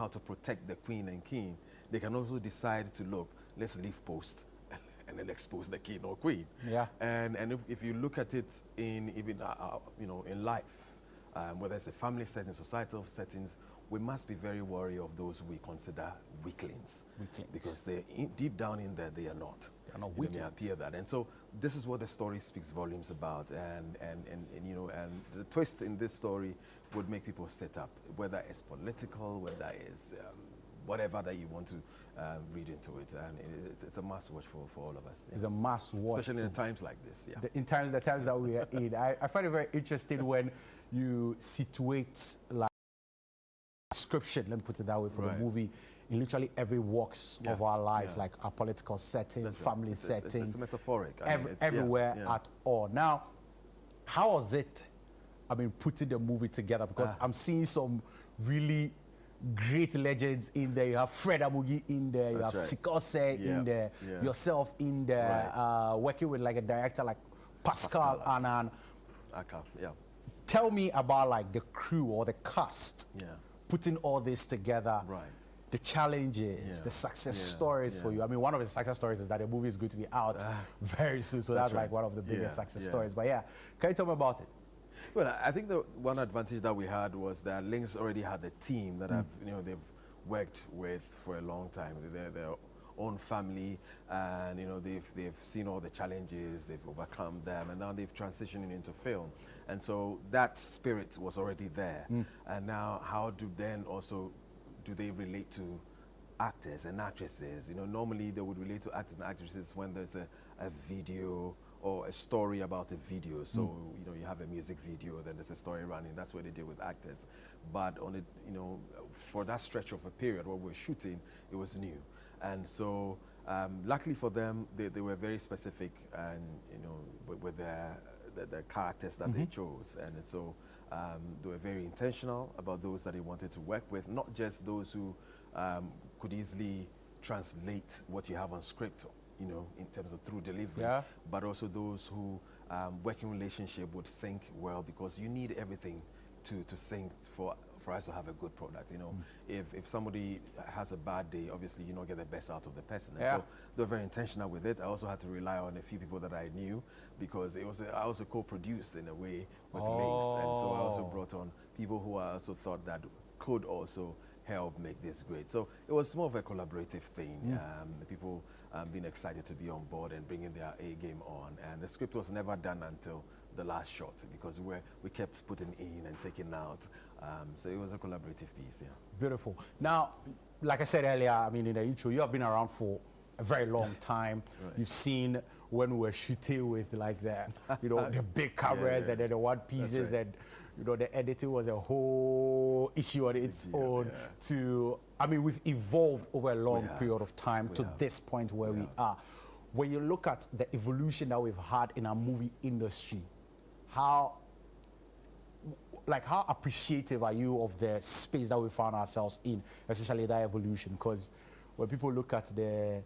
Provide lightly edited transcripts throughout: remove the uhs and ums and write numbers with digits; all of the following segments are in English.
how to protect the queen and king, they can also decide to look, let's leave post and then expose the king or queen. Yeah. And if you look at it in even in life, whether it's a family setting, societal settings, we must be very wary of those we consider weaklings. Because deep down in there, they are not. They are not weaklings. They weaklings. appear that. And so this is what the story speaks volumes about. And the twist in this story would make people sit up, whether it's political, whether it's whatever that you want to read into it. And it's a must watch for all of us. It's a must watch. Especially in times like this. Yeah. The times that we are in. I find it very interesting when you situate like description, let me put it that way, for the movie in literally every walks of our lives, like our political setting, family setting. It's metaphoric. Everywhere at all. Now, how was it, putting the movie together? Because I'm seeing some really great legends in there. You have Fred Amugi in there, you have Sikose in there, yourself in there, working with like a director like Pascal Anan. Tell me about like the crew or the cast putting all this together. The challenges, the success stories for you. One of the success stories is that the movie is going to be out very soon, so that's like one of the biggest success stories. But yeah, can you tell me about it? Well, I think the one advantage that we had was that Lynx already had a team that they've worked with for a long time. They're their own family, and they've seen all the challenges, they've overcome them, and now they've transitioned into film. And so that spirit was already there. And now how do they relate to actors and actresses? Normally they would relate to actors and actresses when there's a video or a story about a video. So, you have a music video, then there's a story running. That's what they did with actors. But on it, for that stretch of a period where we're shooting, it was new. And so, luckily for them, they were very specific and, with the characters that they chose. And so they were very intentional about those that they wanted to work with, not just those who could easily translate what you have on script, in terms of through delivery, but also those who working relationship would sync well, because you need everything to sync for us to have a good product. If somebody has a bad day, obviously you don't get the best out of the person. And so they're very intentional with it. I also had to rely on a few people that I knew, because I also co-produced in a way with Lynx, and so I also brought on people who I also thought that could also help make this great. So it was more of a collaborative thing. The people being excited to be on board and bringing their A game on. And the script was never done until the last shot, because we kept putting in and taking out. So it was a collaborative piece. Beautiful. Now, like I said earlier, in the intro, you have been around for a very long time. You've seen when we were shooting with like the the big cameras and then the one pieces, and the editing was a whole issue on its own. We've evolved over a long period of time to this point where we are. When you look at the evolution that we've had in our movie industry, how appreciative are you of the space that we found ourselves in, especially that evolution? Because when people look at the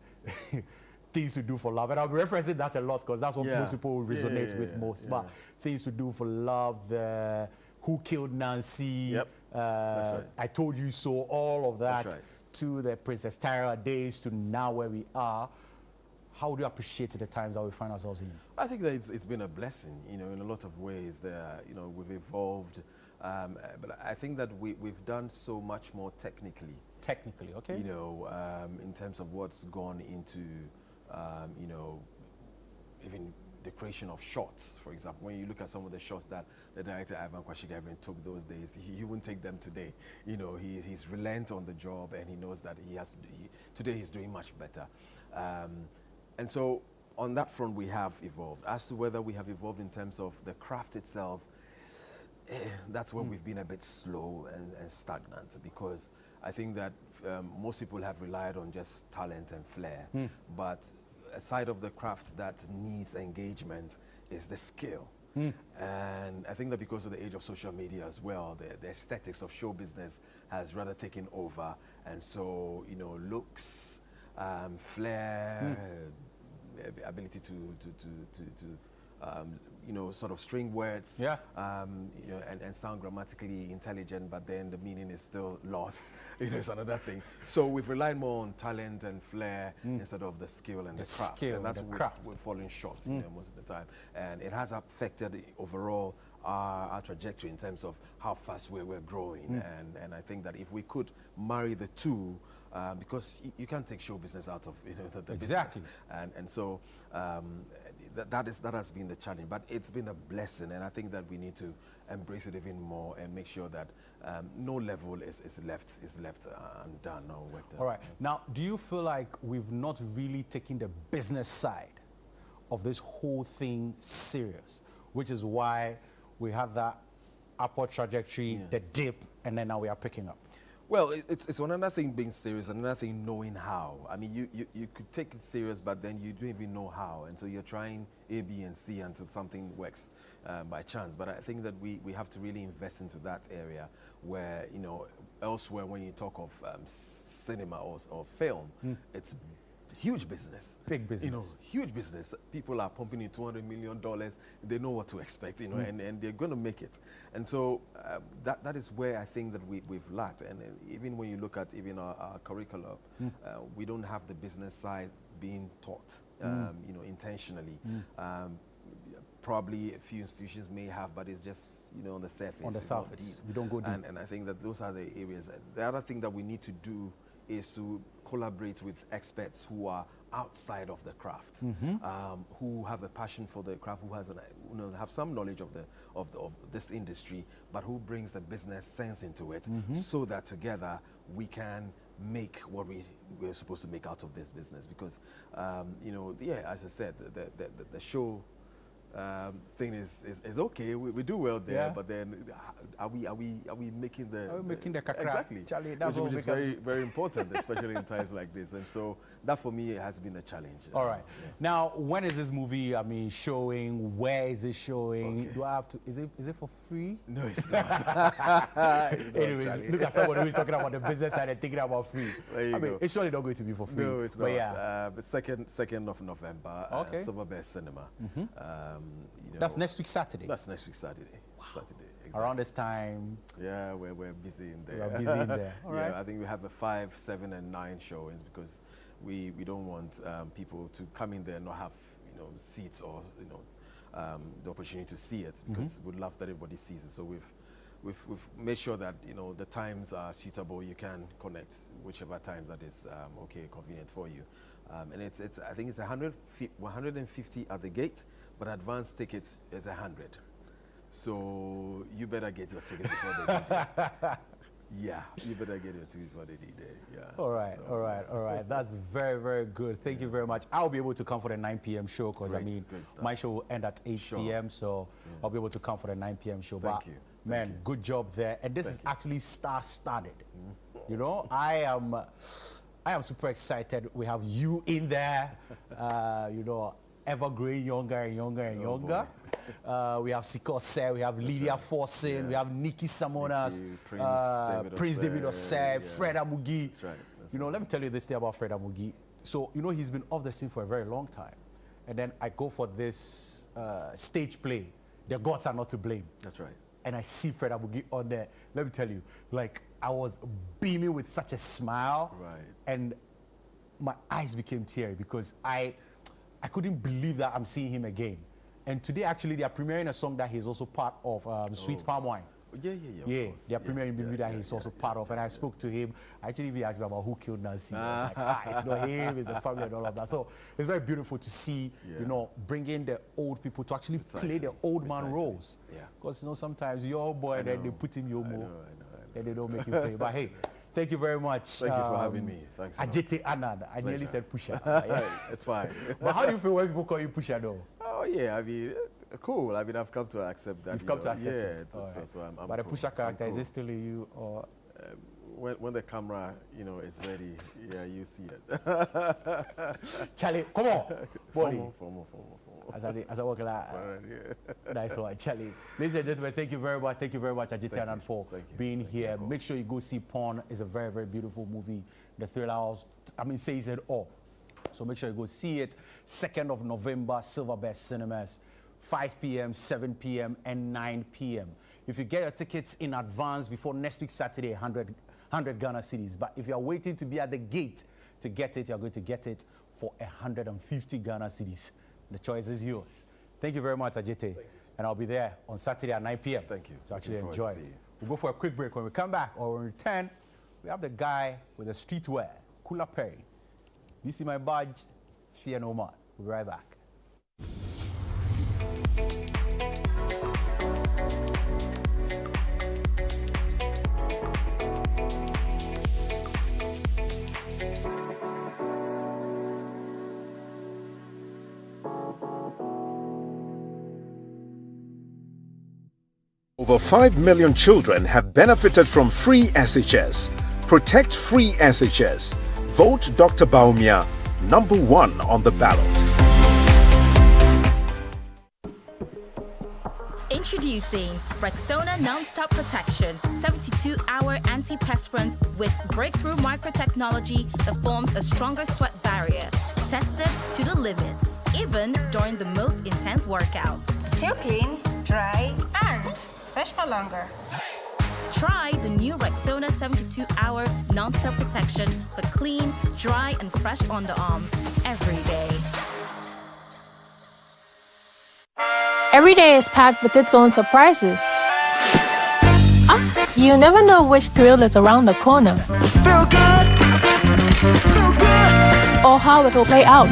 things to do for love, and I'm referencing that a lot because that's what most people will resonate with most, but things to do for love, the Who Killed Nancy, I Told You So, all of that, to the Princess Tyra days, to now where we are. How would you appreciate the times that we find ourselves in? I think that it's been a blessing, in a lot of ways. We've evolved, but I think that we've done so much more technically. Technically, okay. In terms of what's gone into, even the creation of shots. For example, when you look at some of the shots that the director Ivan Kwashiga even took those days, he wouldn't take them today. He's relent on the job, and he knows that today he's doing much better. And so on that front, we have evolved. As to whether we have evolved in terms of the craft itself, that's where we've been a bit slow and stagnant, because I think that most people have relied on just talent and flair. But a side of the craft that needs engagement is the skill. And I think that because of the age of social media as well, the aesthetics of show business has rather taken over. And so, looks, flair, ability to you know, sort of string words, Yeah. you know, and sound grammatically intelligent, but then the meaning is still lost. You know, it's another thing. So we've relied more on talent and flair instead of the skill and the craft. skill And that's and the what craft. we're falling short, you know, most of the time. And it has affected overall our trajectory in terms of how fast we're growing. And I think that if we could marry the two, because you can't take show business out of, you know, the Exactly. business. And so that has been the challenge, but it's been a blessing, and I think that we need to embrace it even more and make sure that no level is left undone or worked out. All right. Now, do you feel like we've not really taken the business side of this whole thing serious, which is why we have that upward trajectory, the dip, and then now we are picking up? Well, it's another thing being serious, another thing knowing how. I mean, you could take it serious, but then you don't even know how. And so you're trying A, B, and C until something works by chance. But I think that we have to really invest into that area where, you know, elsewhere when you talk of cinema or film, it's huge business. Big business. You know, huge business. People are pumping in $200 million. They know what to expect, you know, and they're going to make it. And so that is where I think that we've lacked. And even when you look at even our curriculum, we don't have the business side being taught, you know, intentionally. Probably a few institutions may have, but it's just, you know, on the surface. On the it's not surface. deep. We don't go deep. And I think that those are the areas. The other thing that we need to do is to collaborate with experts who are outside of the craft, who have a passion for the craft, who has you know, have some knowledge of this industry, but who brings the business sense into it, so that together we can make what we're supposed to make out of this business. Because you know, yeah, as I said, the show thing is okay. We do well there, but then are we making the kakra? exactly? Charlie, that's which what is very important, especially in times like this. And so that for me has been a challenge. All right. Yeah. Now, when is this movie? I mean, showing? Where is it showing? Okay. Do I have to? Is it for free? No, it's not. Anyways, look at someone who's talking about the business side and thinking about free. There you go. It's surely not going to be for free. No, it's but not. Yeah. The second of November, Okay. Silver Bear Cinema. You know, That's next week Saturday. That's next week Saturday. Wow. Saturday. Exactly. Around this time. Yeah, we're busy in there. We're busy in there. All right. I think we have a 5, 7, and 9 showings because we don't want people to come in there and not have, you know, seats or, you know, the opportunity to see it, because we'd love that everybody sees it. So we've made sure that, you know, the times are suitable. You can connect whichever time that is okay, convenient for you. And it's I think it's 150 at the gate, but advance tickets is 100. So you better get your tickets before they get there. Yeah, you better get your tickets before they get there. Yeah. All right. That's very, very good. Thank you very much. I'll be able to come for the 9 p.m. show because, I mean, my show will end at 8 p.m. So I'll be able to come for the 9 p.m. show. Thank you. Man, good job there. And this is actually star-studded. You know, I am super excited. We have you in there, you know, ever growing younger and younger and younger. We have Sikose, we have Lydia Forsen, we have Nikki Samonas, Prince David Osei, Fred Amugi. That's right. You know, let me tell you this thing about Fred Amugi. So, you know, he's been off the scene for a very long time. And then I go for this stage play. The gods are not to blame. That's right. And I see Fred Amugi on there. Let me tell you, like, I was beaming with such a smile. Right. And my eyes became teary because I couldn't believe that I'm seeing him again. And today, actually, they are premiering a song that he's also part of, Sweet Palm Wine. Yeah. Yeah, they are premiering a movie that he's also part of. And I spoke to him. Actually, he asked me about who killed Nancy. I was like, it's not him, it's the family and all of that. So it's very beautiful to see, you know, bringing the old people to actually play the old man roles. Yeah. Because, you know, sometimes you're old boy, then they put him Yomo, I know. then they don't make you play. But hey, thank you very much. Thank you for having me. Thanks. Ajete Anand. I nearly said Pusha. It's fine. But how do you feel when people call you Pusha, though? Oh yeah, I mean, cool. I mean, I've come to accept that. You've come to accept it. So I'm but the cool. Pusha character, I'm is it still in you, or? When the camera, you know, is ready, yeah, you see it. Charlie, come on, buddy. For more. As I walk like, nice one, Charlie. Ladies and gentlemen, thank you very much. Thank you very much, Ajit Anand, for being here. Make sure you go see Pawn. It's a very, very beautiful movie. The 3 hours, I mean, says it all. So make sure you go see it. 2nd of November, Silver Bear Cinemas. 5 p.m., 7 p.m., and 9 p.m. If you get your tickets in advance before next week Saturday, 100 Ghana cedis. But if you are waiting to be at the gate to get it, you're going to get it for 150 Ghana cedis. The choice is yours. Thank you very much, Ajite. And I'll be there on Saturday at 9 p.m. Thank you. To actually enjoy it. We'll go for a quick break. When we come back or when we return, we have the guy with the streetwear, Kula Perry. You see my badge? Fear no man. We'll be right back. Over 5 million children have benefited from free SHS. Protect free SHS. Vote Dr. Baumia #1 on the ballot. Introducing Rexona Non-Stop Protection, 72-hour antiperspirant with breakthrough microtechnology that forms a stronger sweat barrier. Tested to the limit, even during the most intense workout. Still clean, dry, and fresh for longer. Try the new Rexona 72-hour non-stop protection for clean, dry, and fresh underarms every day. Every day is packed with its own surprises. You never know which thrill is around the corner. Feel good. Feel good. Or how it will play out.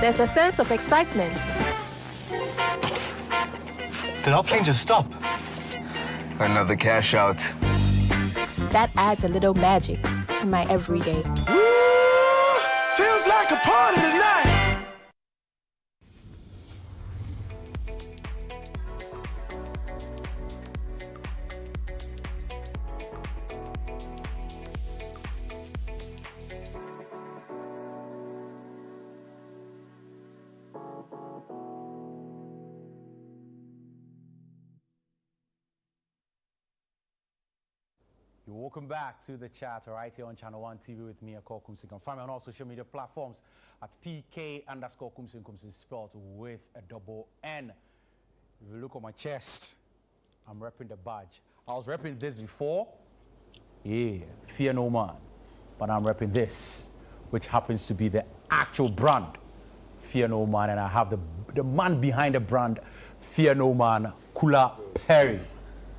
There's a sense of excitement. Did our plane just stop? Another cash out. That adds a little magic to my everyday. Feels like a party tonight. You're welcome back to the chat right here on Channel 1 TV with me, Ekow Koomson. You can find me on all social media platforms at PK_Koomson, Koomson spelled with a double N. If you look on my chest, I'm repping the badge. I was repping this before. Yeah, fear no man. But I'm repping this, which happens to be the actual brand, Fear No Man. And I have the man behind the brand, Fear No Man, Kula Perry.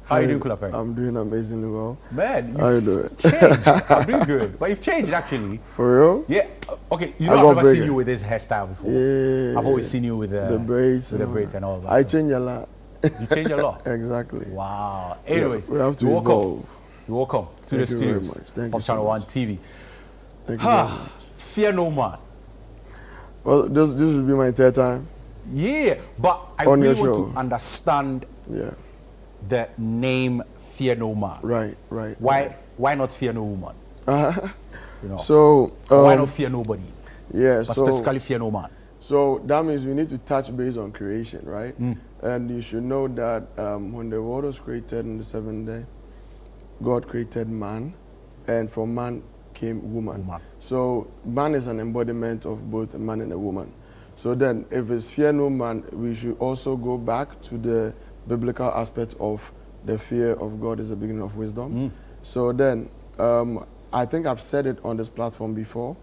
How are you doing, Kula Perry? I'm doing amazingly well. Man, how you doing? Changed. I'm doing good. But you've changed, actually. For real? Yeah. Okay, you know, I've never seen you with this hairstyle before. Yeah. I've always seen you with the braids. With the braids and all that. I change a lot. You change a lot? Exactly. Wow. Anyways, we have to evolve. You're welcome to the studios of Channel 1 TV. Thank you very much. Fear no man. Well, this will be my third time. Yeah, but I really want to understand the name Fear No Man. Right. Why not Fear No Woman? You know, so why not fear nobody? Yeah, but specifically Fear No Man. So that means we need to touch base on creation, right? And you should know that when the world was created on the seventh day, God created man, and from man came woman. So man is an embodiment of both a man and a woman. So then, if it's fear no man, we should also go back to the biblical aspect of the fear of God is the beginning of wisdom. So then, I think I've said it on this platform before,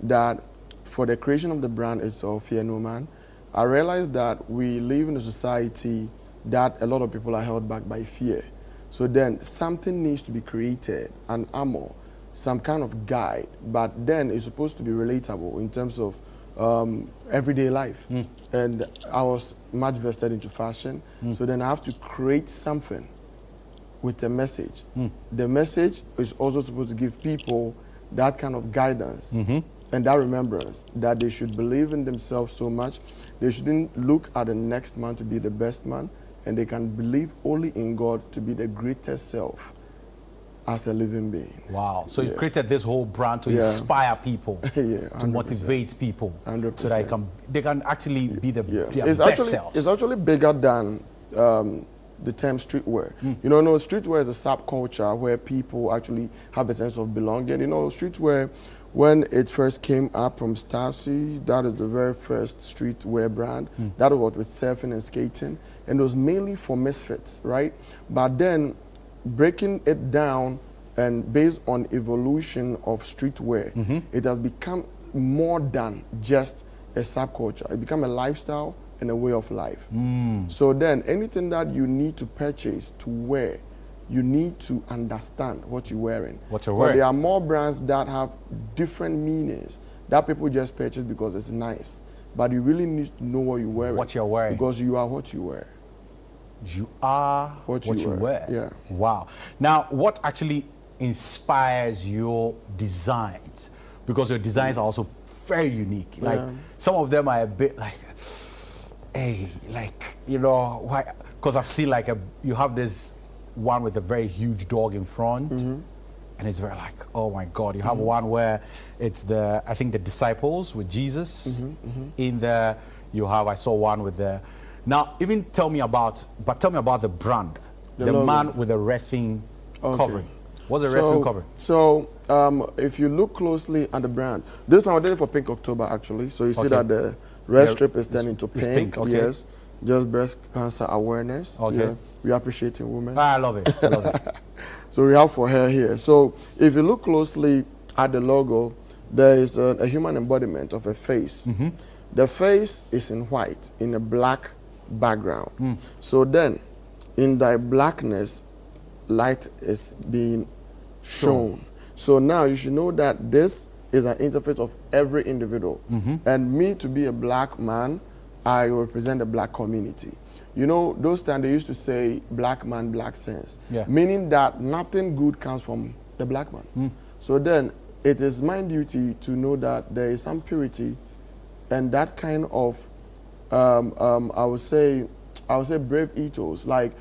that for the creation of the brand itself, Fear No Man, I realized that we live in a society that a lot of people are held back by fear. So then something needs to be created, an armor, some kind of guide, but then it's supposed to be relatable in terms of everyday life. And I was much vested into fashion, so then I have to create something with a message. The message is also supposed to give people that kind of guidance and that remembrance that they should believe in themselves so much. They shouldn't look at the next man to be the best man, and they can believe only in God to be the greatest self as a living being. Wow. So you created this whole brand to inspire people, to motivate people, 100%. so that they can actually be the their it's best actually, selves. It's actually bigger than the term streetwear. You know, no, streetwear is a subculture where people actually have a sense of belonging. You know, streetwear, when it first came up from Stasi, that is the very first streetwear brand. That was what with surfing and skating, and it was mainly for misfits, right? But then breaking it down and based on evolution of streetwear, it has become more than just a subculture. It became a lifestyle and a way of life. So then anything that you need to purchase to wear, you need to understand what you're wearing. What you're But wearing. there are more brands that have different meanings that people just purchase because it's nice. But you really need to know what you're wearing. What you're wearing. Because you are what you wear. You are What what you you wear. wear. Yeah. Wow. Now, what actually inspires your designs? Because your designs are also very unique. Like, some of them are a bit like, hey, like, you know, why? Because I've seen like you have this one with a very huge dog in front, and it's very like, oh my God. You have one where it's I think the disciples with Jesus. In there, you have, I saw one with the, now even tell me about the brand, the logo. man with the reffing covering. What's the So- reffing covering? So if you look closely at the brand, this one I did it for Pink October actually. So you see Okay. that the red Yeah, strip is turned into it's pink. pink, okay. Yes, just breast cancer awareness. Okay. Yeah. We are appreciating women. I love it. I love it. So we have for her here. So if you look closely at the logo, there is a human embodiment of a face. The face is in white, in a black background. So then, in that blackness, light is being shown. So now you should know that this is an interface of every individual. And me to be a black man, I represent the black community. You know, those times they used to say black man, black sense, Yeah. meaning that nothing good comes from the black man. So then it is my duty to know that there is some purity and that kind of, I would say brave ethos, like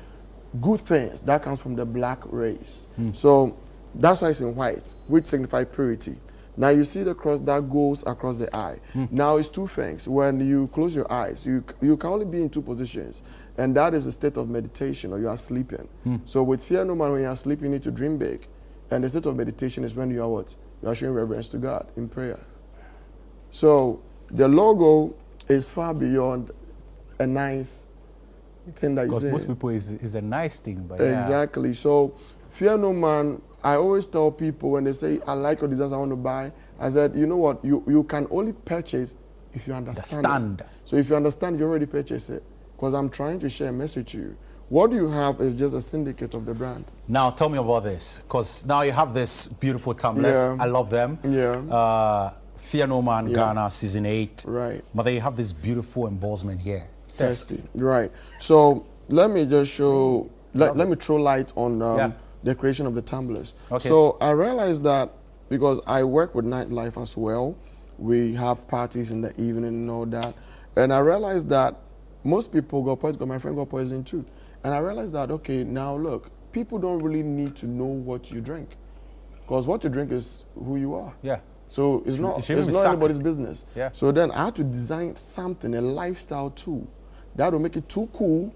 good things that comes from the black race. So that's why it's in white, which signifies purity. Now you see the cross that goes across the eye. Now it's two things. When you close your eyes, you can only be in two positions, and that is a state of meditation, or you are sleeping. So with fear no man, when you are sleeping, you need to dream big. And the state of meditation is when you are what? You are showing reverence to God in prayer. So the logo is far beyond a nice thing that you Because say. most people is a nice thing, but yeah. Exactly. So fear no man. I always tell people when they say, I like your designs, I want to buy, I said, you know what, you can only purchase if you understand stand. it. So if you understand, you already purchase it. Because I'm trying to share a message to you. What you have is just a syndicate of the brand. Now tell me about this, because now you have this beautiful tumblers. Yeah. I love them. Yeah. Fear No Man, Yeah. Ghana, season 8. Right. But then you have this beautiful embossment here. Testy. Right. So let me just show, let me throw light on the creation of the tumblers. Okay. So I realized that because I work with nightlife as well, we have parties in the evening and all that. And I realized that most people got poisoned, my friend got poisoned too. And I realized that, okay, now look, people don't really need to know what you drink. Because what you drink is who you are. Yeah. So it's It not shouldn't be anybody's business. Yeah. So then I had to design something, a lifestyle too, that will make it too cool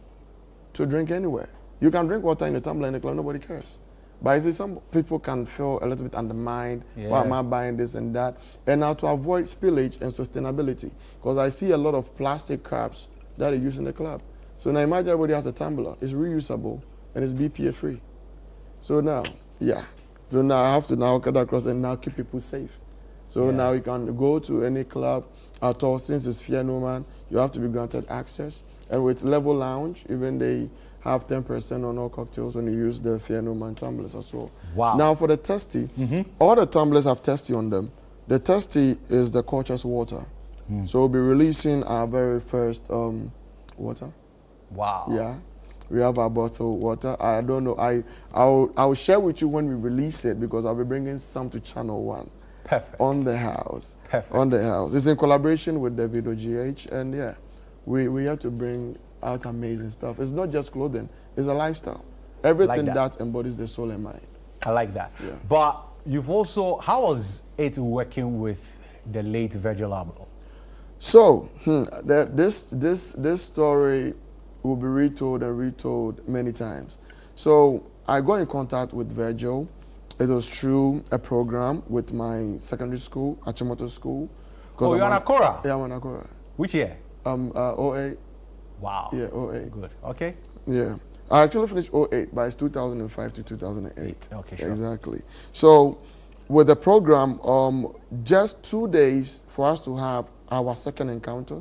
to drink anywhere. You can drink water in a tumbler in the club, nobody cares. But I see some people can feel a little bit undermined. Yeah. Why am I buying this and that? And now to avoid spillage and sustainability, because I see a lot of plastic cups that are used in the club. So now imagine everybody has a tumbler. It's reusable and it's BPA free. So now, yeah. So now I have to now cut across and now keep people safe. So now you can go to any club at all. Since it's Fear No Man, you have to be granted access. And with Level Lounge, even they have 10% on all cocktails when you use the Fear No Man tumblers as well. Wow. Now for the Testy, all the tumblers have Testy on them. The Testy is the culture's water. So we'll be releasing our very first water. Wow. Yeah. We have our bottled water. I don't know. I'll share with you when we release it because I'll be bringing some to Channel 1. Perfect. On the house. Perfect. On the house. It's in collaboration with Davido GH, and yeah, we have to bring out amazing stuff. It's not just clothing, it's a lifestyle. Everything that embodies the soul and mind. I like that. Yeah. But you've also, how was it working with the late Virgil Abloh? So, this story will be retold and retold many times. So I got in contact with Virgil. It was through a program with my secondary school, Achimota School. Oh, you're on Akora? Yeah, I'm on Akora. Which year? 08. Wow. Yeah, 08. Good. Okay. Yeah. I actually finished 08, but it's 2005 to 2008. Okay, sure. Exactly. So with the program, just 2 days for us to have our second encounter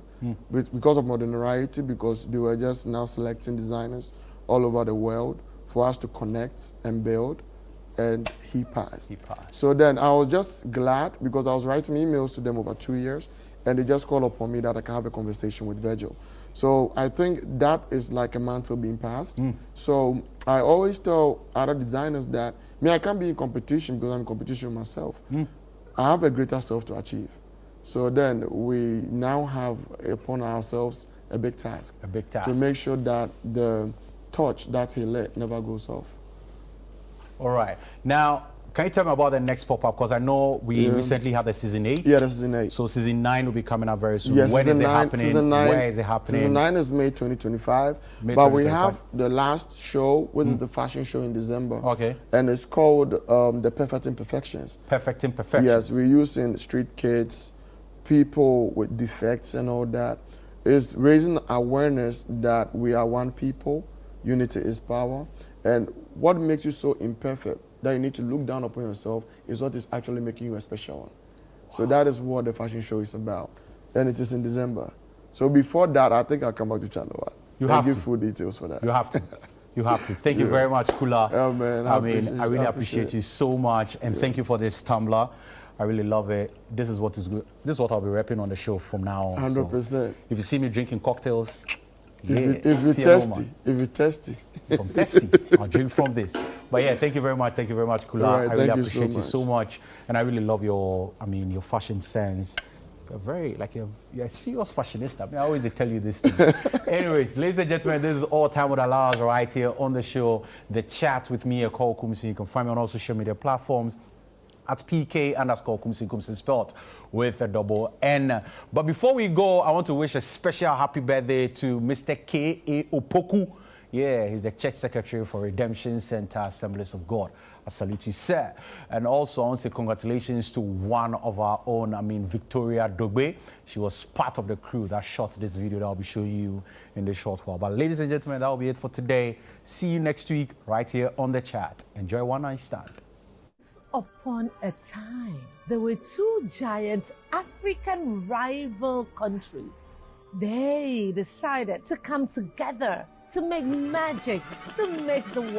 because of modernity, because they were just now selecting designers all over the world for us to connect and build, and he passed. So then I was just glad because I was writing emails to them over 2 years, and they just called upon me that I can have a conversation with Virgil. So I think that is like a mantle being passed. So I always tell other designers that, I can't be in competition because I'm in competition with myself. I have a greater self to achieve. So then we now have upon ourselves a big task. A big task. To make sure that the torch that he lit never goes off. All right. Now, can you tell me about the next pop-up? Because I know we recently had the season 8. Yeah, the season 8. So season 9 will be coming up very soon. Yes, when is it 9, happening? Season 9, where is it happening? Season 9 is May 2025. May but 2025. we have the last show, which is the fashion show in December. Okay. And it's called The Perfect Imperfections. Perfect Imperfections. Yes, we're using street kids, people with defects and all that. It's raising awareness that we are one people, unity is power. And what makes you so imperfect that you need to look down upon yourself is what is actually making you a special one. So that is what the fashion show is about. And it is in December. So before that, I think I'll come back to Channel 1. You have give to. full details for that. You have to. You have to. Thank you very much, Kula. Yeah, man, I really appreciate you so much. And thank you for this tumbler. I really love it. This is what is good. This is what I'll be repping on the show from now on. 100%. So if you see me drinking cocktails, if you're thirsty, if I'm thirsty, I'll drink from this. But yeah, thank you very much. Thank you very much, Kula. Right, I really thank appreciate you you so so much. And I really love your fashion sense. You're very, you're a serious fashionista. I always tell you this thing. Anyways, ladies and gentlemen, this is all time with Allows right here on the show. The chat with me, Ekow Koomson. You can find me on all social media platforms at PK_Koomson, Koomson spelled with a double N. But before we go, I want to wish a special happy birthday to Mr. K.A. Opoku. Yeah, he's the church secretary for Redemption Center Assemblies of God. I salute you, sir. And also, I want to say congratulations to one of our own, Victoria Dogbe. She was part of the crew that shot this video that I'll be showing you in this short while. But ladies and gentlemen, that will be it for today. See you next week right here on the chat. Enjoy one night stand. Upon a time, there were two giant African rival countries. They decided to come together to make magic, to make the world